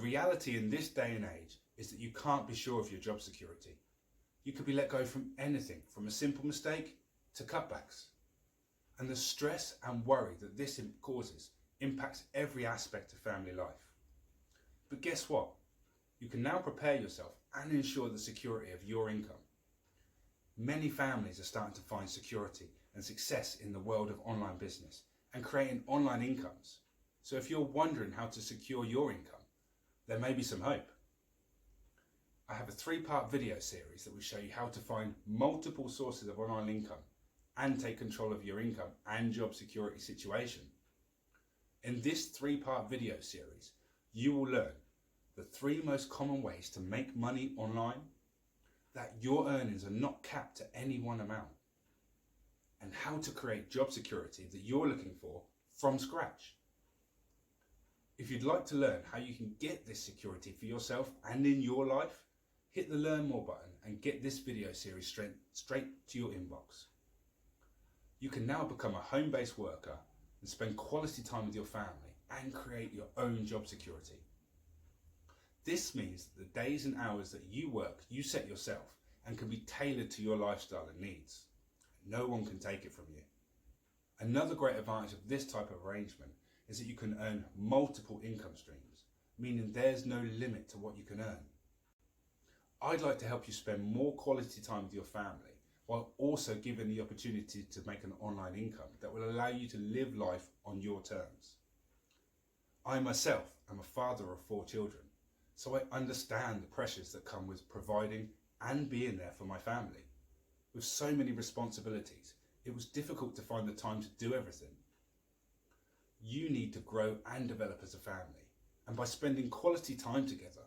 reality in this day and age is that you can't be sure of your job security. You could be let go from anything, from a simple mistake to cutbacks. And the stress and worry that this causes impacts every aspect of family life. But guess what? You can now prepare yourself and ensure the security of your income. Many families are starting to find security and success in the world of online business and creating online incomes. So if you're wondering how to secure your income, there may be some hope. I have a 3-part video series that will show you how to find multiple sources of online income and take control of your income and job security situation. In this 3-part video series, you will learn the 3 most common ways to make money online, that your earnings are not capped to any one amount, and how to create job security that you're looking for from scratch. If you'd like to learn how you can get this security for yourself and in your life, hit the Learn More button and get this video series straight to your inbox. You can now become a home-based worker and spend quality time with your family and create your own job security. This means that the days and hours that you work, you set yourself and can be tailored to your lifestyle and needs. No one can take it from you. Another great advantage of this type of arrangement is that you can earn multiple income streams, meaning there's no limit to what you can earn. I'd like to help you spend more quality time with your family while also giving the opportunity to make an online income that will allow you to live life on your terms. I myself am a father of 4 children, so I understand the pressures that come with providing and being there for my family. With so many responsibilities, it was difficult to find the time to do everything. You need to grow and develop as a family, and by spending quality time together,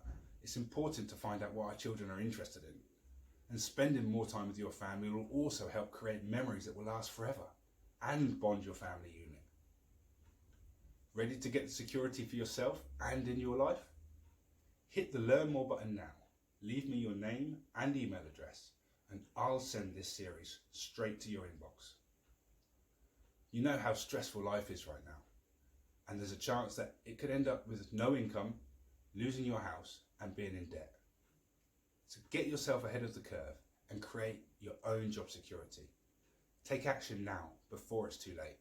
it's important to find out what our children are interested in. And spending more time with your family will also help create memories that will last forever and bond your family unit. Ready to get the security for yourself and in your life? Hit the Learn More button now. Leave me your name and email address, and I'll send this series straight to your inbox. You know how stressful life is right now, and there's a chance that it could end up with no income, losing your house, and being in debt. So get yourself ahead of the curve and create your own job security. Take action now before it's too late.